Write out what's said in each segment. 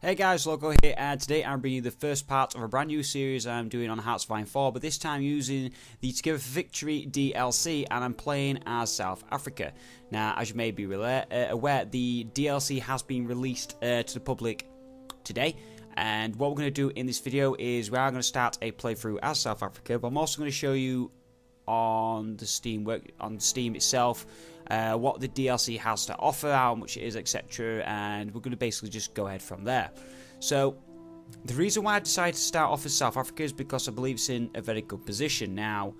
Hey guys, Loco here, and today I'm bringing you the first part of a brand new series I'm doing on Hearts of Iron 4, but this time using the Together for Victory DLC, and I'm playing as South Africa. Now, as you may be aware, the DLC has been released to the public today, and what we're going to do in this video is we are going to start a playthrough as South Africa, but I'm also going to show you on the Steam itself what the DLC has to offer, how much it is, etc. And we're going to basically just go ahead from there. So the reason why I decided to start off as South Africa is because I believe it's in a very good position. Now,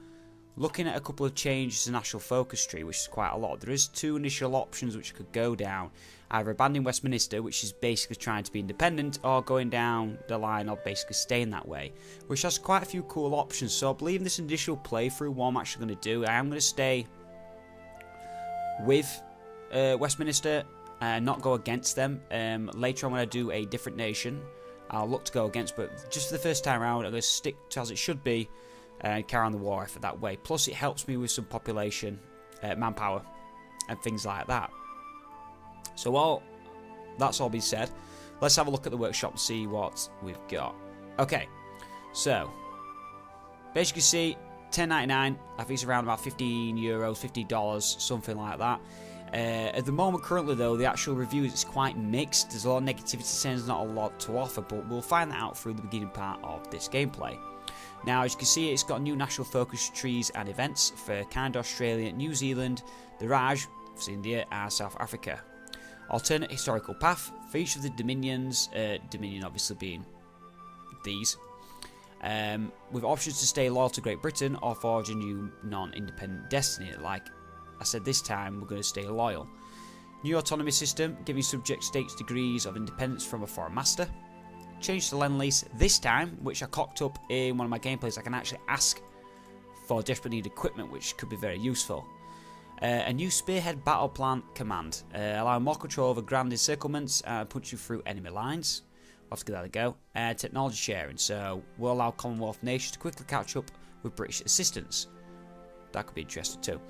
looking at a couple of changes to the national focus tree, which is quite a lot, there is two initial options which could go down. Either abandoning Westminster, which is basically trying to be independent, or going down the line of basically staying that way, which has quite a few cool options. So I believe in this initial playthrough, what I'm actually going to do, I am going to stay with Westminster and not go against them. Later on when I do a different nation, I'll look to go against, but just for the first time around, I'm going to stick to as it should be and carry on the war effort that way. Plus it helps me with some population, manpower and things like that. So while that's all been said, let's have a look at the workshop and see what we've got. Okay, so basically see $10.99, I think it's around about €15, $50, something like that. At the moment currently though, the actual reviews is quite mixed. There's a lot of negativity saying there's not a lot to offer, but we'll find that out through the beginning part of this gameplay. Now, as you can see, it's got new national focus trees and events for Canada, Australia, New Zealand, the Raj, for India, and South Africa. Alternate historical path for each of the dominions, Dominion obviously being these, with options to stay loyal to Great Britain or forge a new non-independent destiny. Like I said, this time we're going to stay loyal. New autonomy system, giving subject states degrees of independence from a foreign master. Change to Lend-Lease this time, which I cocked up in one of my gameplays. I can actually ask for desperate need equipment, which could be very useful. A new Spearhead Battle Plan command, allowing more control over grand encirclements and punching through enemy lines. We'll have to give that a go. Technology sharing, so we'll allow Commonwealth nations to quickly catch up with British assistance. That could be interesting too.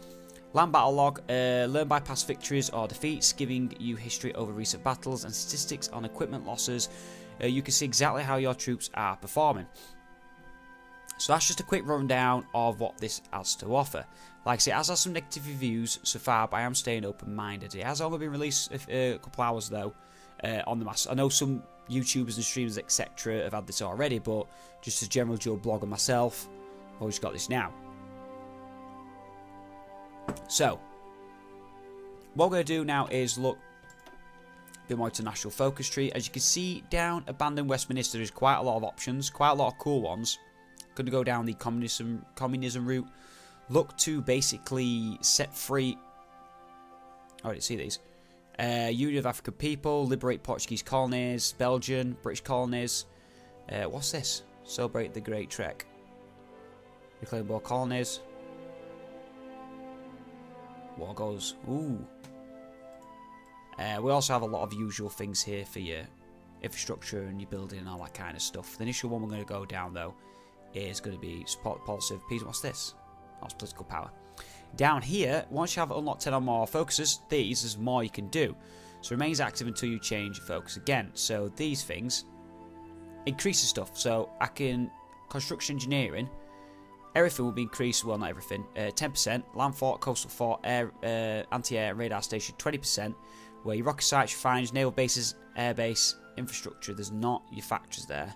Land Battle Log, learn by past victories or defeats, giving you history over recent battles and statistics on equipment losses. You can see exactly how your troops are performing. So that's just a quick rundown of what this has to offer. Like I say, it has had some negative reviews so far, but I am staying open-minded. It has only been released a couple hours though, on the mass. I know some YouTubers and streamers, etc. have had this already, but just as general Joe blogger myself, I've always got this now. So, what we're going to do now is look a bit more into national focus tree. As you can see down Abandon Westminster, there's quite a lot of options, quite a lot of cool ones. Going to go down the communism route. Look to basically set free. Oh, I didn't see these. Union of African people, liberate Portuguese colonies, Belgian, British colonies. What's this? Celebrate the Great Trek. Reclaim more colonies. War goes. Ooh. We also have a lot of usual things here for your infrastructure and your building and all that kind of stuff. The initial one we're going to go down though is going to be support policy of peace. What's this? That's political power. Down here, once you have unlocked 10 or more focuses, there's more you can do. So remains active until you change your focus again. So these things increases stuff. So I can construction engineering. Everything will be increased. Well, not everything. 10%. Land fort, coastal fort, air, anti-air, radar station. 20%. Where your rocket sites, refineries, naval bases, airbase, infrastructure. There's not your factories there.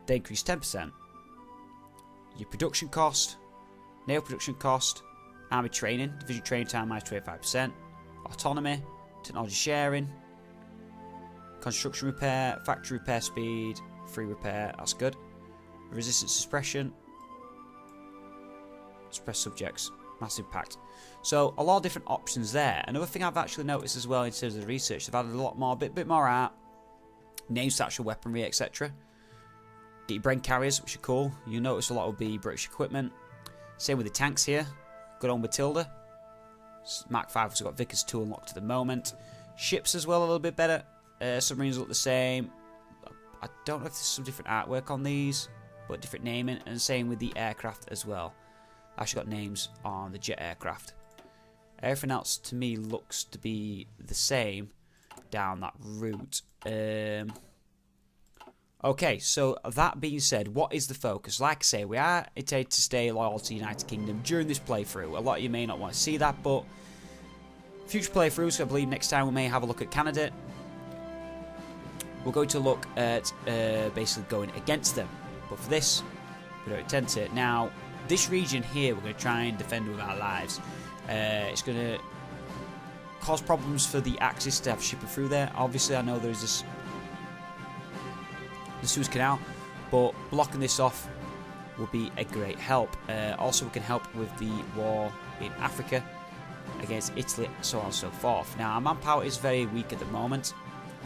They increase 10%. Your production cost, naval production cost, army training, division training time minus 25%, autonomy, technology sharing, construction repair, factory repair speed, free repair, that's good. Resistance suppression, suppress subjects, mass impact. So a lot of different options there. Another thing I've actually noticed as well in terms of the research, they've added a lot more, bit more art, names to actual weaponry, etc. Get your brain carriers, which are cool. You'll notice a lot will be British equipment. Same with the tanks here. Good on Matilda. Mark 5 has got Vickers 2 unlocked at the moment. Ships as well, a little bit better. Submarines look the same. I don't know if there's some different artwork on these, but different naming. And same with the aircraft as well. Actually got names on the jet aircraft. Everything else to me looks to be the same. down that route. Okay, so that being said, what is the focus? Like I say, we are intended to stay loyal to the United Kingdom during this playthrough. A lot of you may not want to see that, but future playthroughs, I believe next time we may have a look at Canada. We're going to look at basically going against them. But for this, we don't intend to. Now, this region here, we're going to try and defend with our lives. It's going to cause problems for the Axis to have shipping through there. Obviously, I know there's this the Suez Canal, but blocking this off will be a great help. Also, we can help with the war in Africa against Italy, so on and so forth. Now, our manpower is very weak at the moment.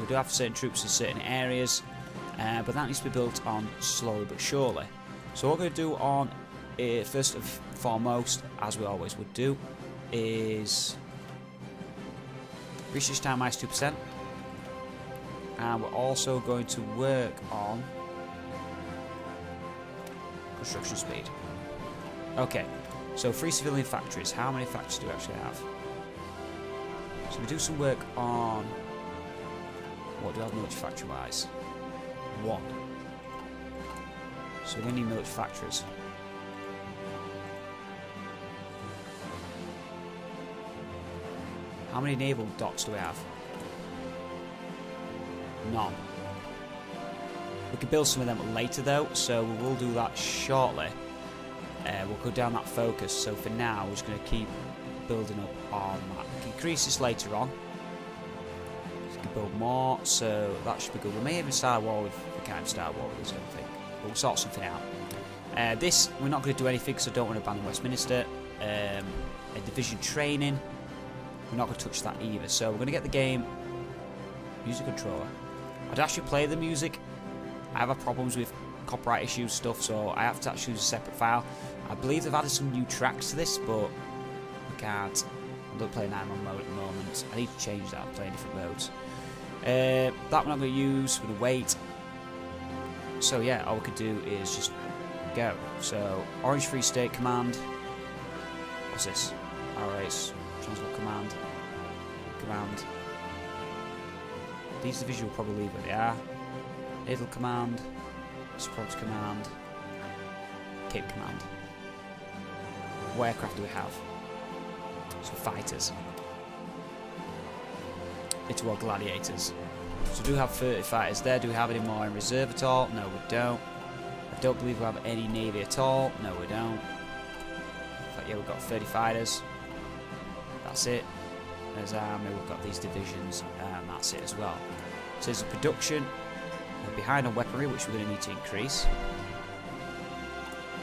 We do have certain troops in certain areas, but that needs to be built on slowly but surely. So what we're going to do on, first and foremost, as we always would do, is reach this time minus 2%. And we're also going to work on construction speed. Okay, so 3 civilian factories. How many factories do we actually have? So we do some work on, what do we have military factory wise? 1. So we're going to need military factories. How many naval docks do we have? None. We could build some of them later though, so we will do that shortly. We'll go down that focus, so for now we're just going to keep building up on that. We can increase this later on. We can build more, so that should be good. We may even start a war with, we can't start a war with this, I don't think. But we'll sort something out. This, we're not going to do anything because I don't want to abandon Westminster. A division training, we're not going to touch that either. So we're going to get the game music controller. I'd actually play the music. I have problems with copyright issues stuff, so I have to actually use a separate file. I believe they've added some new tracks to this, but I can't. I'm not playing Nightmare mode at the moment. I need to change that. I'm playing different modes. That one I'm going to use. We're going to wait. So yeah, all we could do is just go. So Orange Free State Command. What's this? Alright, Transport Command. Command. These divisions will probably leave where they are. Naval Command, Support Command, Cape Command. What aircraft do we have? So fighters. It's all gladiators. So we do have 30 fighters there. Do we have any more in reserve at all? No, we don't. I don't believe we have any navy at all. No, we don't. But yeah, we've got 30 fighters. That's it. There's army, we've got these divisions, and that's it as well. So there's a production. We're behind on weaponry, which we're going to need to increase.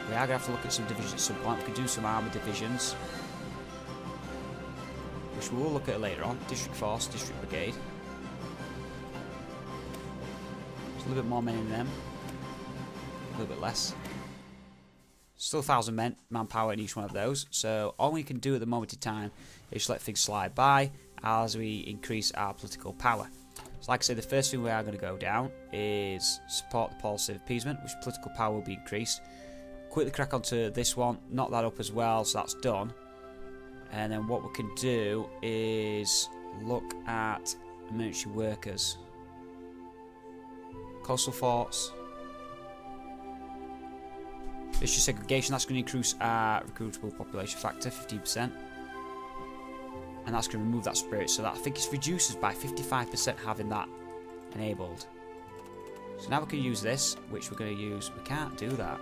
We are going to have to look at some divisions at some point. We can do some armoured divisions, which we will look at later on. District Force, District Brigade. There's a little bit more men in them. A little bit less. Still 1,000 manpower in each one of those. So all we can do at the moment in time is just let things slide by as we increase our political power. So like I said, the first thing we are going to go down is support the policy of appeasement, which political power will be increased. Quickly crack onto this one, knock that up as well, so that's done. And then what we can do is look at military workers. Coastal forts. Issue segregation, that's going to increase our recruitable population factor, 15%. And that's going to remove that spirit, so that I think it reduces by 55% having that enabled. So now we can use this, which we're going to use. We can't do that.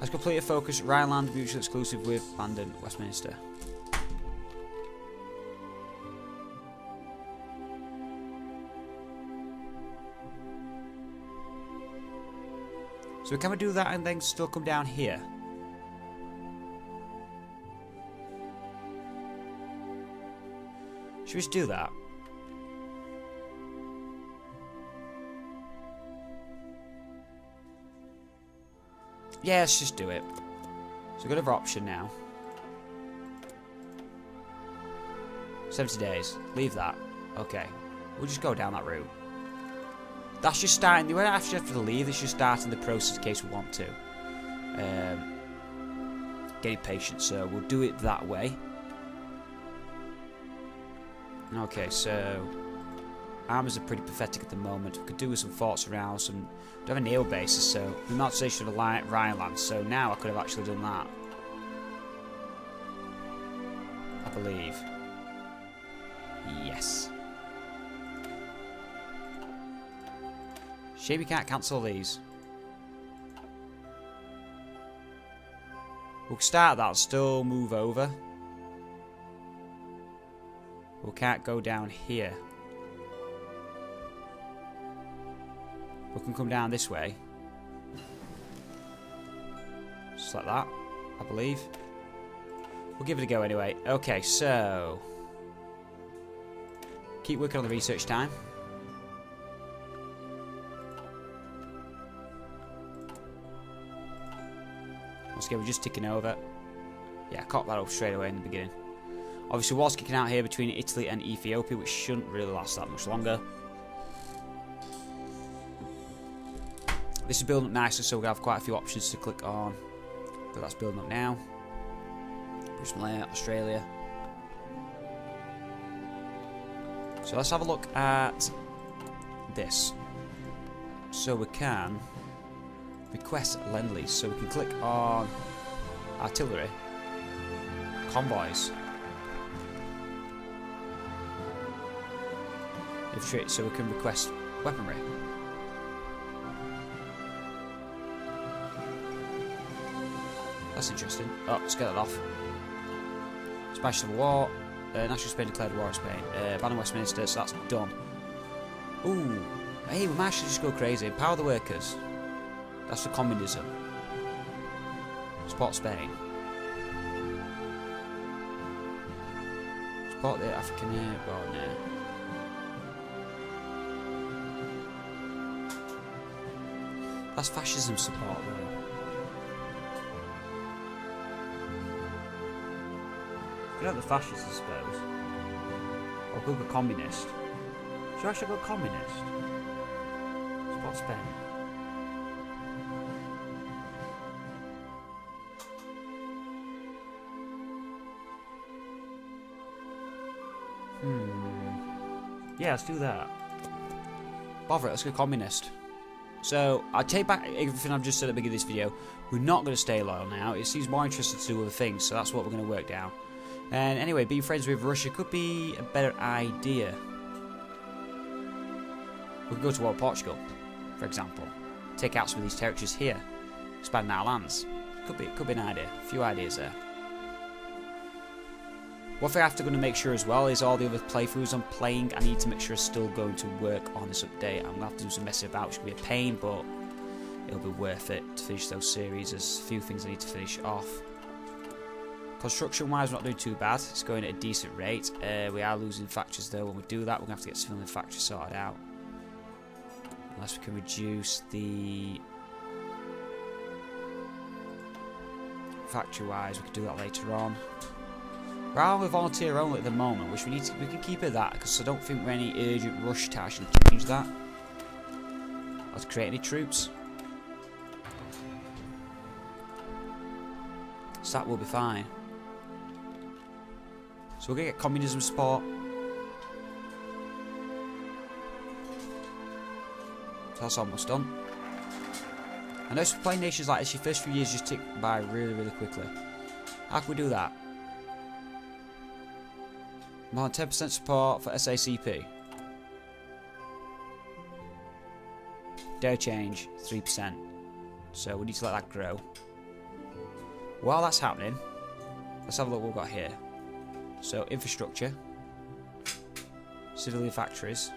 Let's complete a focus. Rhineland mutually exclusive with Bandon, Westminster. So can we do that and then still come down here? Should we just do that? Yeah, let's just do it. So we've got another option now. 70 days. Leave that. Okay. We'll just go down that route. That's just starting. We don't actually have to leave. It's just starting the process in case we want to. getting patient, so we'll do it that way. Okay, so armors are pretty pathetic at the moment. We could do with some forts around, some. We don't have a naval bases, so the mountain of the Rhineland. So now I could have actually done that, I believe. Yes. Shame we can't cancel these. We'll start that and still move over. We can't go down here. We can come down this way. Just like that, I believe. We'll give it a go anyway. Okay, so keep working on the research time. Once again, we're just ticking over. Yeah, I caught that off straight away in the beginning. Obviously, war's kicking out here between Italy and Ethiopia, which shouldn't really last that much longer. This is building up nicely, so we're going to have quite a few options to click on. But that's building up now. British Malaya, Australia. So let's have a look at this. So we can request Lend-Lease. So we can click on artillery, convoys, infantry, so we can request weaponry. That's interesting. Oh, let's get that off. Spanish Civil War. National Spain declared war on Spain. Ban on Westminster, so that's done. Ooh. Hey, we might actually just go crazy. Empower the workers. That's for Communism. Support Spain. Support the African airborne. That's fascism support, though. You know the fascists, I suppose. Or go the communist. Should I actually go communist? Support Spain. Yeah, let's do that. Bother it, let's go communist. So, I take back everything I've just said at the beginning of this video. We're not going to stay loyal now. It seems more interesting to do other things, so that's what we're going to work down. And anyway, being friends with Russia could be a better idea. We could go to war with Portugal, for example. Take out some of these territories here. Expand our lands. Could be an idea. A few ideas there. One thing I have to going to make sure as well is all the other playthroughs I'm playing, I need to make sure it's still going to work on this update. I'm going to have to do some messing about, which will be a pain, but it'll be worth it to finish those series. There's a few things I need to finish off. Construction wise, we're not doing too bad. It's going at a decent rate. We are losing factories though. When we do that, we're going to have to get civilian factories sorted out. Unless we can reduce the factory wise, we can do that later on. We're on with volunteer only at the moment, which we can keep it that, because I don't think we're any urgent rush to actually change that. Or to create any troops. So that will be fine. So we're going to get communism support. So that's almost done. I know playing nations like this, your first few years just tick by really, really quickly. How can we do that? More than 10% support for SACP. Dare change, 3%. So we need to let that grow. While that's happening, let's have a look what we've got here. So, infrastructure. Civilian factories.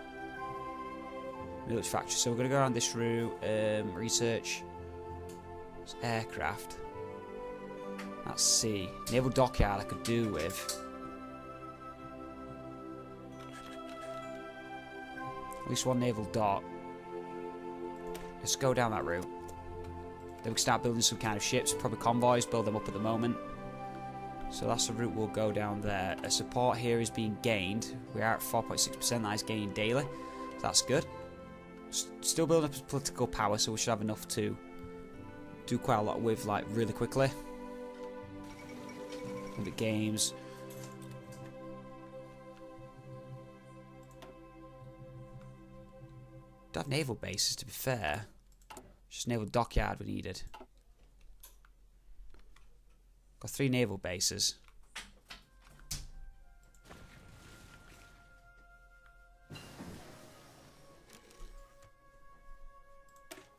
Military factories. So we're going to go around this route. Research. It's aircraft. That's C. Naval dockyard I could do with. At least one naval dock. Let's go down that route. Then we can start building some kind of ships, probably convoys, build them up at the moment. So that's the route we'll go down there. A support here is being gained. We are at 4.6%, that is gaining daily. So that's good. Still building up political power, so we should have enough to do quite a lot with, like, really quickly. Olympic Games. Don't have naval bases, to be fair. Just naval dockyard we needed. Got 3 naval bases.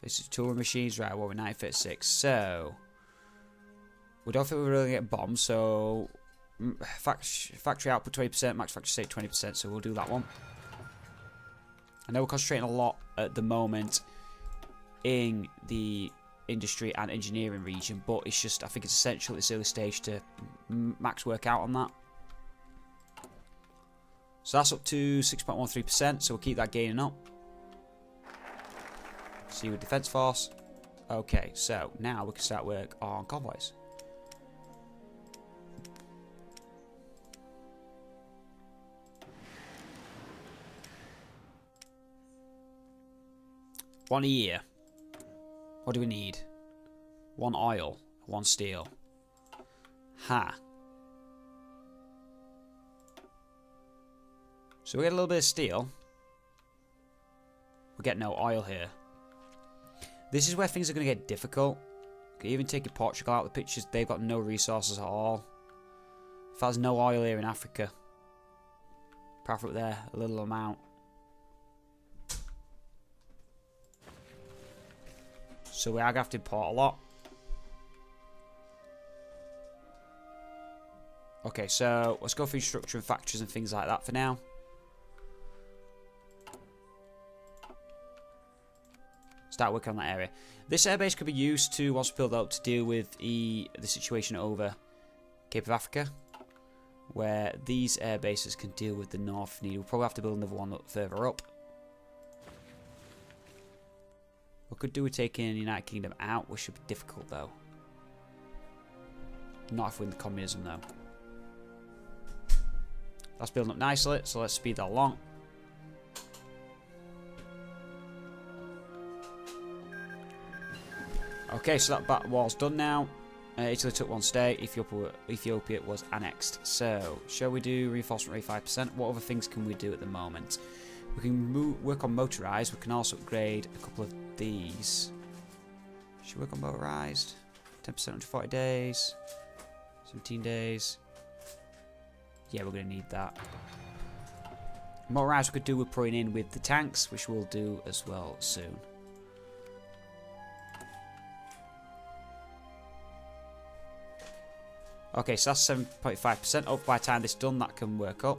This is touring machines, right? Well, we're 956. So we don't think we're really gonna get bombed. So factory output 20%, max factory state 20%. So we'll do that one. I know we're concentrating a lot at the moment in the industry and engineering region, but it's just, I think it's essential at this early stage to max work out on that. So that's up to 6.13%, so we'll keep that gaining up. See with Defence Force. Okay, so now we can start work on convoys. One a year. What do we need? 1 oil, 1 steel. Ha. So we get a little bit of steel. We get no oil here. This is where things are going to get difficult. Even taking Portugal out of the pictures, they've got no resources at all. If there's no oil here in Africa. Apart from up there, a little amount. So we are going to have to import a lot. Okay, so let's go through structure and factories and things like that for now. Start working on that area. This airbase could be used to, once built up, to deal with the situation over Cape of Africa, where these air bases can deal with the north need. We'll probably have to build another one further up. We could do with taking the United Kingdom out, which should be difficult though. Not if we're in the Communism though. That's building up nicely, so let's speed that along. Okay, so that back wall's done now. Italy took 1 state. Ethiopia was annexed. So, shall we do reinforcement rate 5%? What other things can we do at the moment? We can work on motorized. We can also upgrade a couple of these. Should we work on motorized? 10% under 40 days. 17 days. Yeah, we're going to need that. Motorized we could do with putting in with the tanks, which we'll do as well soon. Okay, so that's 7.5%. Hopefully by the time this is done, that can work up.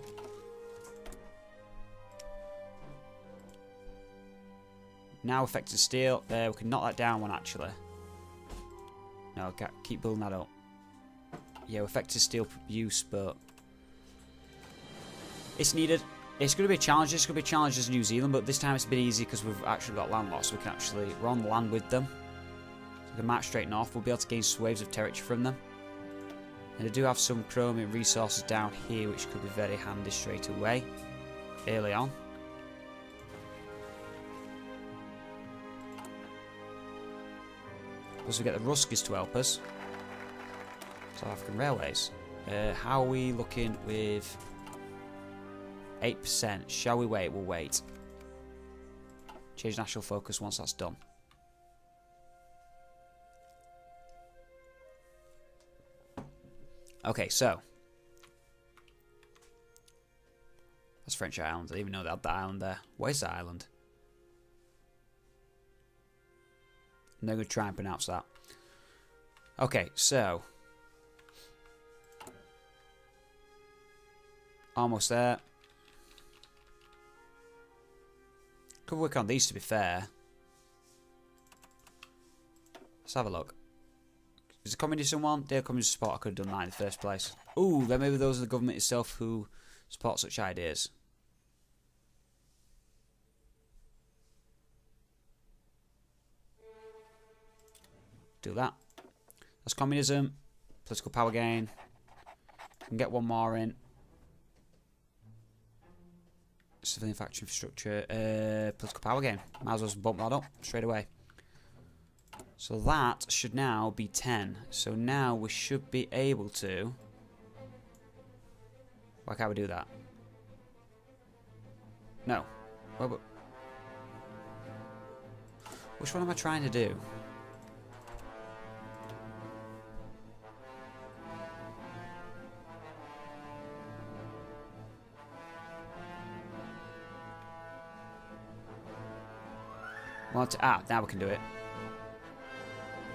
Now effective steel. We can knock that down one actually. No, keep building that up. Yeah, effective steel use, but it's needed. It's going to be a challenge. It's going to be a challenge as New Zealand, but this time it's a bit easy because we've actually got landlocked, so we're on the land with them. So we can march straight north. We'll be able to gain swathes of territory from them. And they do have some chromium resources down here, which could be very handy straight away, early on. Plus we get the Ruskies to help us. South African Railways. How are we looking with 8%? Shall we wait? We'll wait. Change national focus once that's done. Okay, so that's French Island. I didn't even know they had that island there. Where's that island? I'm not going to try and pronounce that. Okay, so almost there. Could work on these to be fair. Let's have a look. Is the Communism one? Their communist support, I could have done that in the first place. Ooh, then maybe those are the government itself who support such ideas. Do that. That's communism. Political power gain. Can get one more in. Civilian factory infrastructure. Political power gain. Might as well just bump that up straight away. So that should now be 10. So now we should be able to Why can't we do that? No. Which one am I trying to do? Now we can do it.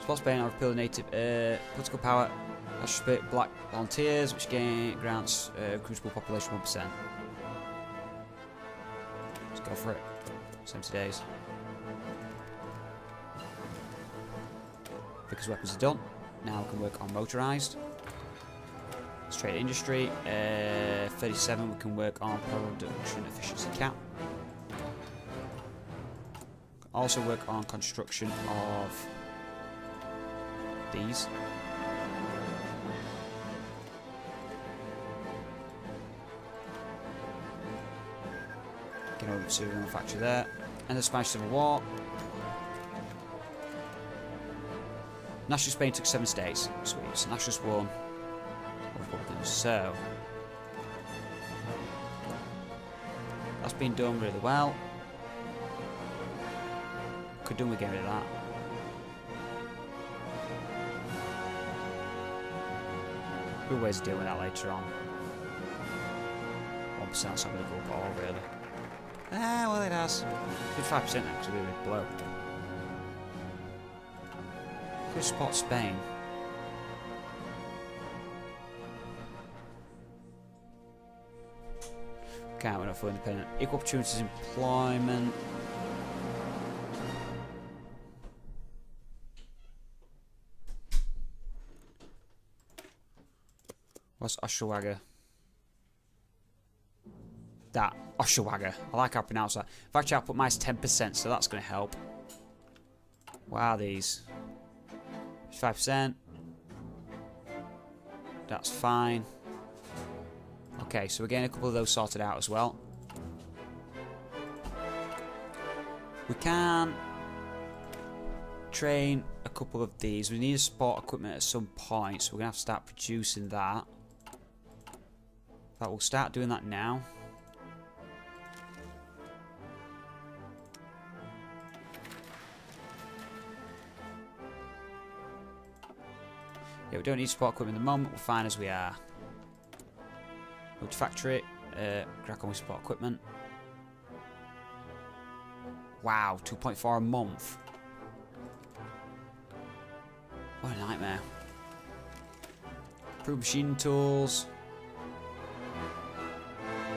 Spot Spain or repeal the native political power. That's split black volunteers, which grants recruitable population 1%. Let's go for it. 70 days. Because weapons are done. Now we can work on motorised. Straight industry. 37 we can work on production efficiency cap. Also work on construction of these. Get over to the manufacturer there. And the Spanish Civil War. National Spain took 7 states. Sweet. So Nationalists won. Republicans. So that's been done really well. Could do with getting rid of that. Good ways of dealing with that later on. 1%'s not going to go up at all, really. Ah, well, it has. 55% now, because it'll be a big blow. Could spot Spain. Can't, we're not fully independent. Equal opportunities employment. What's Oshawaga? That. Oshawaga. I like how I pronounce that. I've actually output minus 10%, so that's going to help. Wow, these. 5%. That's fine. Okay, so we're getting a couple of those sorted out as well. We can train a couple of these. We need sport equipment at some point, so we're going to have to start producing that. But we'll start doing that now. Yeah, we don't need sport equipment at the moment. We're fine as we are. Go to factory. Crack on with sport equipment. Wow, 2.4 a month. What a nightmare. Improve machine tools.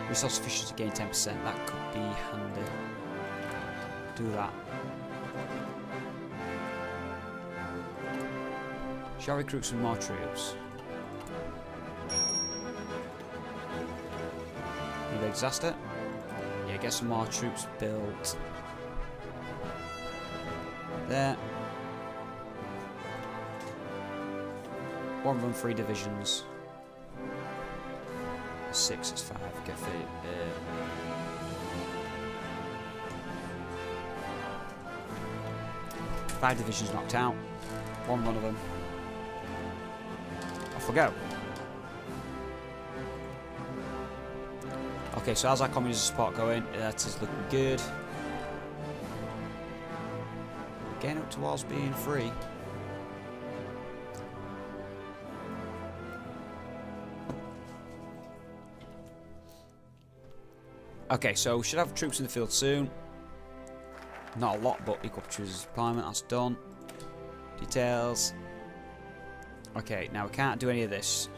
Resource efficiency gain 10%. That could be handy. Do that. Shall recruit some more troops? Need a disaster? Yeah, get some more troops built. There. One run, 3 divisions. 6 is 5. Get 30. 5 divisions knocked out. 1 run of them. Off we go. Okay, so how's our communism support going? That is looking good. Getting up towards being free. Okay, so we should have troops in the field soon. Not a lot, but equal opportunities deployment, that's done. Details. Okay, now we can't do any of this.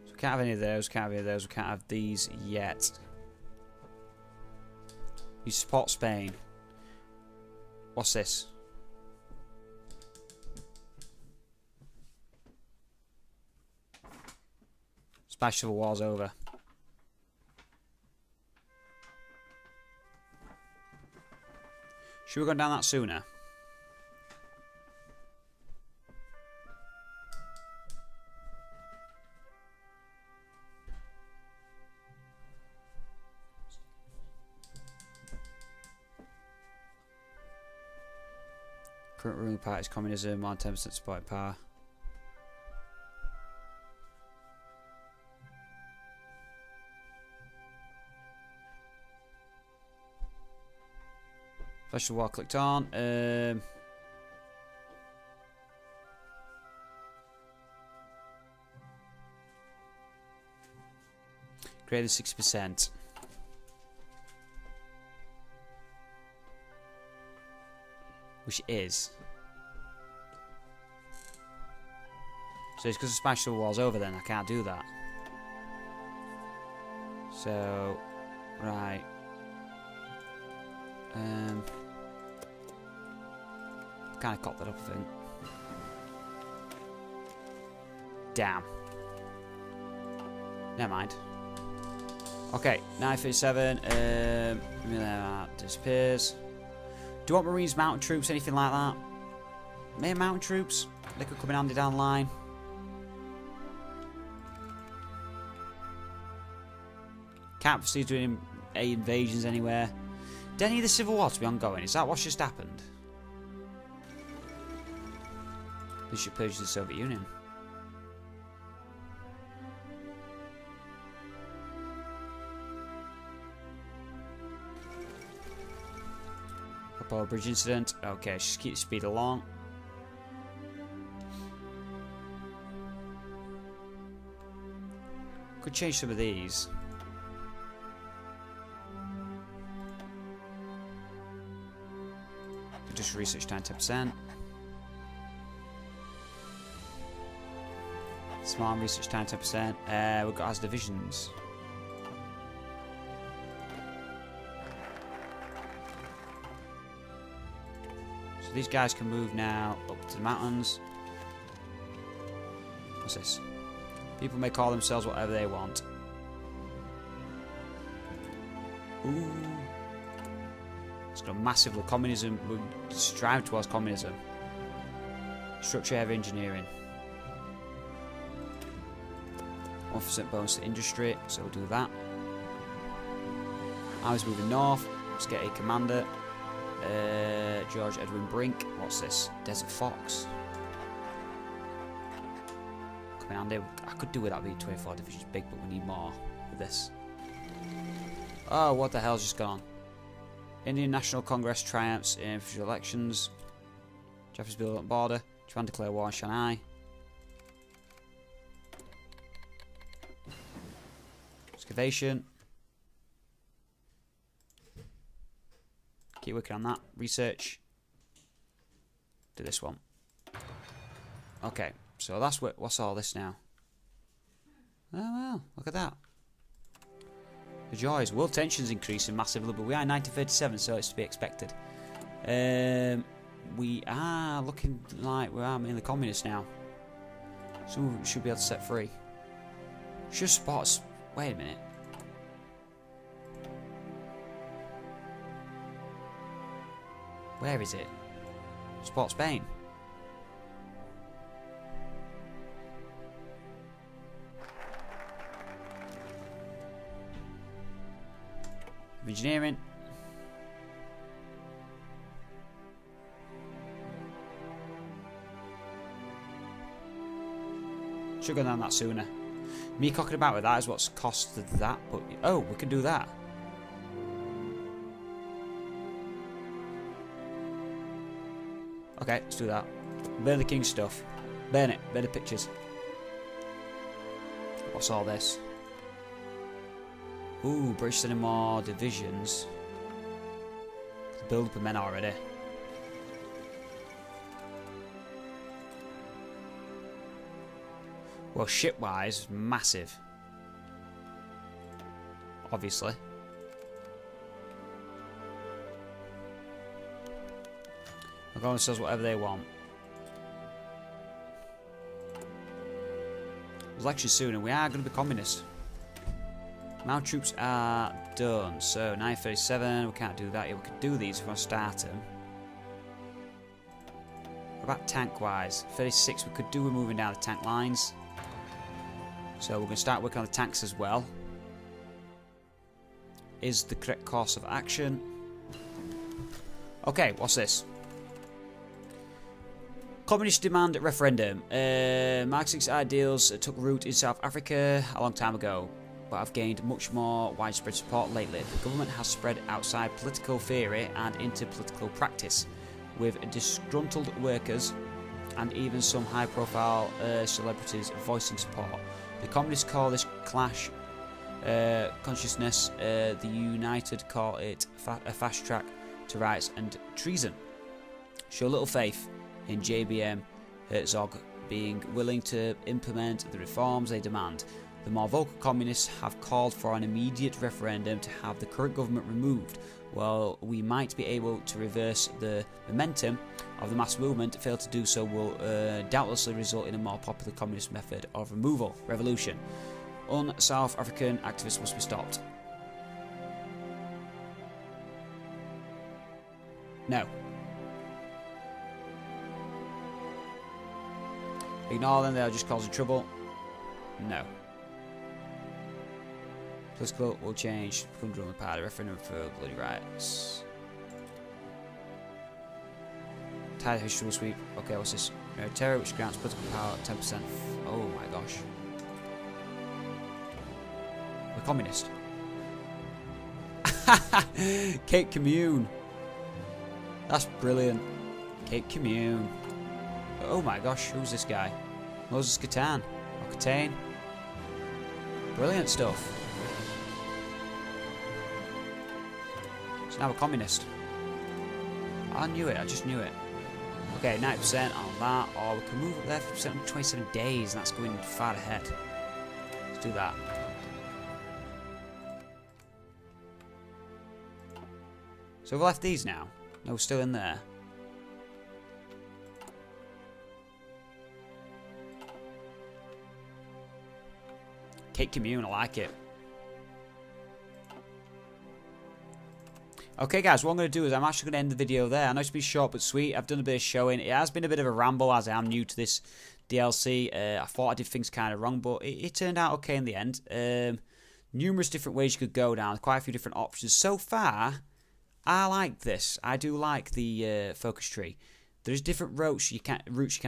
So we can't have any of those, can't have any of those, we can't have these yet. You support Spain. What's this? Spanish Civil War's over. Should we go down that sooner? Current ruling party is Communism, on 10% support power. Special war clicked on. Greater than 60%. Which is. So it's because the special war's over then, I can't do that. So, right. Kind of cocked that up, I think. Damn. Never mind. Okay, 957. That disappears. Do you want Marines, mountain troops, anything like that? Maybe mountain troops? They could come in handy down the line. Can't foresee doing any invasions anywhere. Do any of the civil war to be ongoing? Is that what's just happened? We should purge the Soviet Union. Apollo Bridge incident. Okay, just keep the speed along. Could change some of these. Just research time 10%. Smart research time 10%. We've got as divisions. So these guys can move now up to the mountains. What's this? People may call themselves whatever they want. Ooh. It's got massively communism. We strive towards communism. Structure heavy engineering. 1% bonus to industry, so we'll do that. I was moving north. Let's get a commander. George Edwin Brink. What's this? Desert Fox. Commander. I could do without being 24 divisions big, but we need more with this. Oh, what the hell's just gone on? Indian National Congress triumphs in future elections. Japanese build up border. Japan declare war on Shanghai. Excavation. Keep working on that. Research. Do this one. Okay, so that's what's all this now. Oh well, look at that. The joys. World tensions increasing massively, but we are in 1937, so it's to be expected. We are looking like we are mainly communists now. Some of them should be able to set free. Should spot us. Wait a minute. Where is it? Spot Spain. Engineering. Should have gone down that sooner. Me cocking about with that is what's costed that, but oh, we can do that. Okay, let's do that. Burn the king's stuff. Burn it. Burn the pictures. What's all this? Ooh, British sending more divisions. Build up a men already. Well, ship-wise, massive. Obviously. They'll go themselves whatever they want. Election soon, and we are going to be communists. Mount troops are done. So 937, we can't do that yet. We could do these if we want to start them. What about tank-wise? 36, we could do with moving down the tank lines. So we're going to start working on the tanks as well. Is the correct course of action. Okay, what's this? Communist demand referendum. Marxist ideals took root in South Africa a long time ago, but have gained much more widespread support lately. The government has spread outside political theory and into political practice, with disgruntled workers and even some high-profile celebrities voicing support. The communists call this clash consciousness. The United call it a fast track to rights and treason. Show little faith in JBM Herzog being willing to implement the reforms they demand. The more vocal communists have called for an immediate referendum to have the current government removed. While we might be able to reverse the momentum of the mass movement, fail to do so will doubtlessly result in a more popular communist method of removal. Revolution. Un-South African activists must be stopped. No. Ignore them, they're just causing trouble. No. Political will change. Become drum party. Referendum for bloody rights. Tide history will sweep. Okay, what's this? Terror which grants political power 10%. Oh my gosh. We're communist. Cape Commune. That's brilliant. Cape Commune. Oh my gosh, who's this guy? Moses Catan. Or Catane. Brilliant stuff. So now we're communist. I knew it, I just knew it. Okay, 90% on that, or we can move up there for 27 days, and that's going far ahead. Let's do that. So we've left these now. No, we're still in there. Cape Commune, I like it. Okay guys, what I'm going to do is I'm actually going to end the video there. I know it's been short but sweet. I've done a bit of showing. It has been a bit of a ramble as I am new to this DLC. I thought I did things kind of wrong, but it turned out okay in the end. Numerous different ways you could go down. Quite a few different options. So far, I like this. I do like the focus tree. There's different routes you can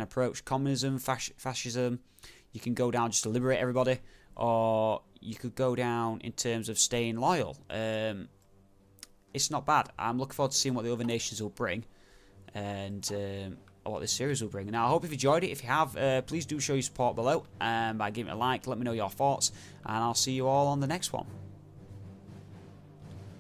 approach. Communism, fascism. You can go down just to liberate everybody. Or you could go down in terms of staying loyal. It's not bad. I'm looking forward to seeing what the other nations will bring. And what this series will bring. Now, I hope you've enjoyed it. If you have, please do show your support below. By giving it a like. Let me know your thoughts. And I'll see you all on the next one.